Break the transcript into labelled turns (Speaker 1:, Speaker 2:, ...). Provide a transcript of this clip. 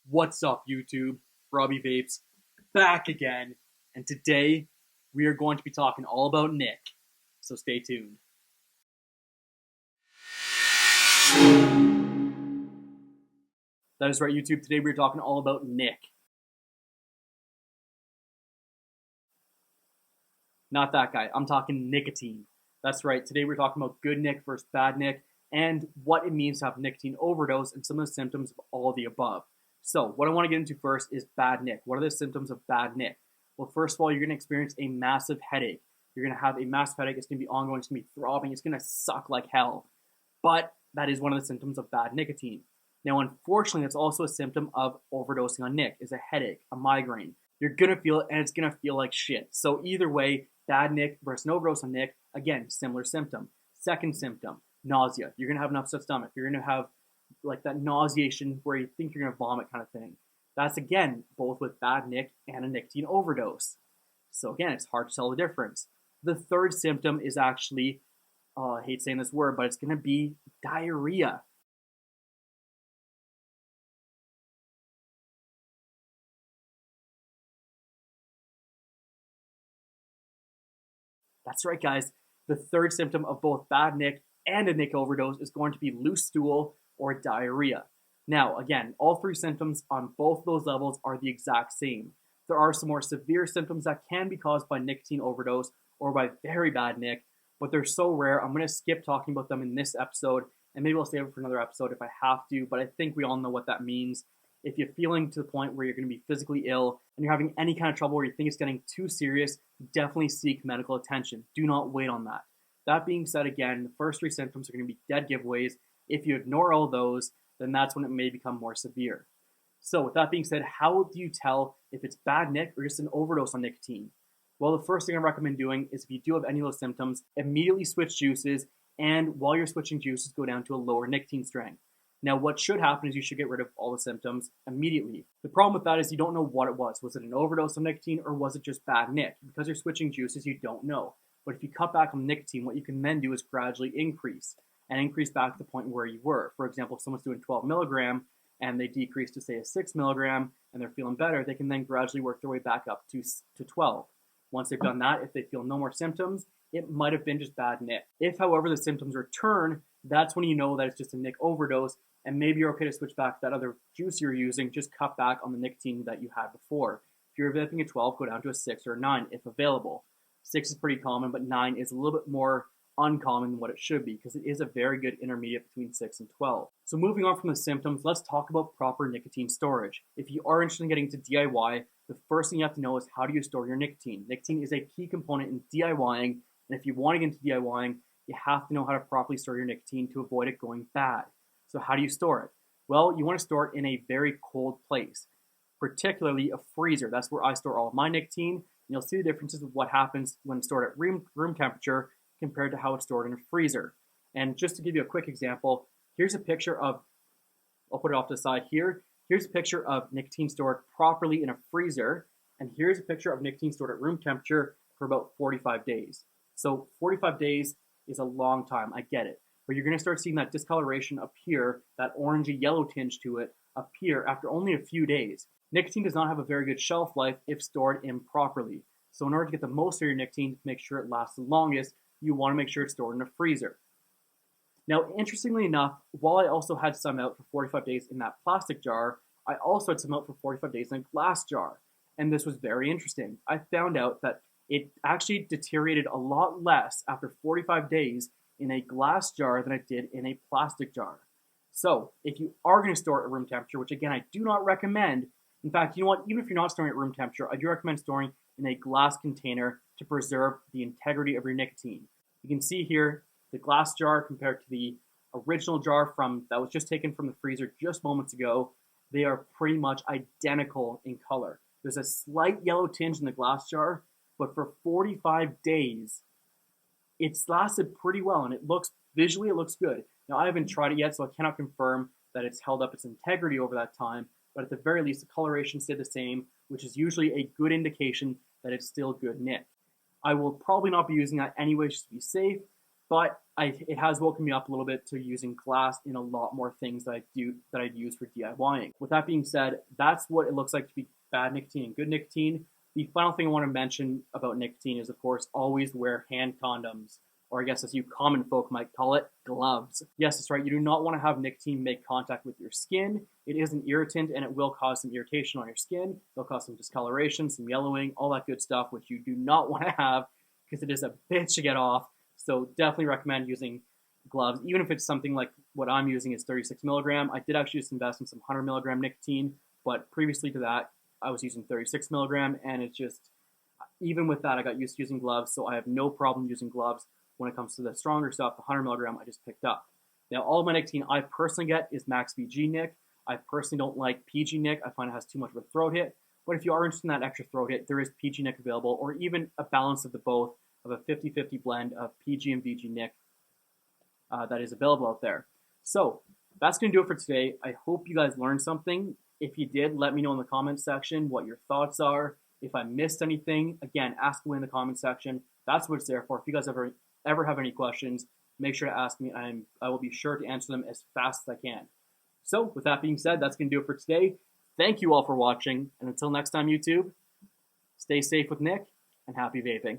Speaker 1: What's up, YouTube? Robbie Vapes back again, and today we are going to be talking all about Nick, so stay tuned. That is right, YouTube. Today we are talking all about Nick. Not that guy. I'm talking nicotine. That's right. Today we're talking about good Nick versus bad Nick and what it means to have nicotine overdose and some of the symptoms of all of the above. So what I want to get into first is bad Nick. What are the symptoms of bad Nick? Well, first of all, you're going to experience a massive headache. You're going to have a massive headache. It's going to be ongoing. It's going to be throbbing. It's going to suck like hell. But that is one of the symptoms of bad nicotine. Now, unfortunately, that's also a symptom of overdosing on Nick, is a headache, a migraine. You're going to feel it, and it's going to feel like shit. So either way, bad Nick versus an overdose on Nick, again, similar symptom. Second symptom, nausea. You're going to have an upset stomach. You're going to have like that nauseation where you think you're going to vomit kind of thing. That's, again, both with bad Nick and a nicotine overdose. So again, it's hard to tell the difference. The third symptom is actually, I hate saying this word, but it's going to be diarrhea. That's right, guys. The third symptom of both bad Nick and a Nick overdose is going to be loose stool or diarrhea. Now, again, all three symptoms on both those levels are the exact same. There are some more severe symptoms that can be caused by nicotine overdose or by very bad Nick, but they're so rare, I'm going to skip talking about them in this episode, and maybe I'll save it for another episode if I have to, but I think we all know what that means. If you're feeling to the point where you're going to be physically ill and you're having any kind of trouble where you think it's getting too serious, definitely seek medical attention. Do not wait on that. That being said, again, the first three symptoms are going to be dead giveaways. If you ignore all those, then that's when it may become more severe. So with that being said, how do you tell if it's bad Nick or just an overdose on nicotine? Well, the first thing I recommend doing is if you do have any of those symptoms, immediately switch juices, and while you're switching juices, go down to a lower nicotine strength. Now, what should happen is you should get rid of all the symptoms immediately. The problem with that is you don't know what it was. Was it an overdose of nicotine or was it just bad Nick? Because you're switching juices, you don't know. But if you cut back on nicotine, what you can then do is gradually increase back to the point where you were. For example, if someone's doing 12 milligram and they decrease to say a 6 milligram and they're feeling better, they can then gradually work their way back up to 12. Once they've done that, if they feel no more symptoms, it might have been just bad Nick. If, however, the symptoms return, that's when you know that it's just a Nick overdose, and maybe you're okay to switch back to that other juice you're using, just cut back on the nicotine that you had before. If you're vaping a 12, go down to a 6 or a 9 if available. 6 is pretty common, but 9 is a little bit more uncommon than what it should be because it is a very good intermediate between 6 and 12. So moving on from the symptoms, let's talk about proper nicotine storage. If you are interested in getting into DIY, the first thing you have to know is how do you store your nicotine. Nicotine is a key component in DIYing, and if you want to get into DIYing, you have to know how to properly store your nicotine to avoid it going bad. So how do you store it? Well, you want to store it in a very cold place, particularly a freezer. That's where I store all of my nicotine. And you'll see the differences of what happens when stored at room temperature compared to how it's stored in a freezer. And just to give you a quick example, here's a picture of, I'll put it off to the side here. Here's a picture of nicotine stored properly in a freezer. And here's a picture of nicotine stored at room temperature for about 45 days. So 45 days is a long time, I get it. But you're going to start seeing that discoloration appear, that orangey yellow tinge to it appear after only a few days. Nicotine does not have a very good shelf life if stored improperly. So in order to get the most of your nicotine, to make sure it lasts the longest, you want to make sure it's stored in a freezer. Now, interestingly enough, while I also had some out for 45 days in that plastic jar, I also had some out for 45 days in a glass jar. And this was very interesting. I found out that it actually deteriorated a lot less after 45 days in a glass jar than it did in a plastic jar. So if you are going to store it at room temperature, which again, I do not recommend. In fact, you know what? Even if you're not storing at room temperature, I do recommend storing in a glass container to preserve the integrity of your nicotine. You can see here the glass jar compared to the original jar that was just taken from the freezer just moments ago. They are pretty much identical in color. There's a slight yellow tinge in the glass jar, but for 45 days, it's lasted pretty well, and it looks good. Now, I haven't tried it yet, so I cannot confirm that it's held up its integrity over that time, but at the very least, the coloration stayed the same, which is usually a good indication that it's still good Nick. I will probably not be using that anyway just to be safe, but it has woken me up a little bit to using glass in a lot more things that I'd use for DIYing. With that being said, that's what it looks like to be bad nicotine and good nicotine. The final thing I want to mention about nicotine is, of course, always wear hand condoms, or I guess as you common folk might call it, gloves. Yes, that's right. You do not want to have nicotine make contact with your skin. It is an irritant and it will cause some irritation on your skin. It'll cause some discoloration, some yellowing, all that good stuff, which you do not want to have because it is a bitch to get off. So definitely recommend using gloves, even if it's something like what I'm using is 36 milligram. I did actually just invest in some 100 milligram nicotine, but previously to that, I was using 36 milligram, and it's just, even with that, I got used to using gloves, so I have no problem using gloves when it comes to the stronger stuff. The 100 milligram I just picked up. Now, all of my nicotine I personally get is max VG nic. I personally don't like PG nic. I find it has too much of a throat hit. But if you are interested in that extra throat hit, there is PG nic available, or even a balance of the both, of a 50-50 blend of PG and VG nic that is available out there. So that's going to do it for today. I hope you guys learned something. If you did, let me know in the comments section what your thoughts are. If I missed anything, again, ask away in the comment section. That's what it's there for. If you guys ever have any questions, make sure to ask me. I will be sure to answer them as fast as I can. So with that being said, that's going to do it for today. Thank you all for watching. And until next time, YouTube, stay safe with Nick and happy vaping.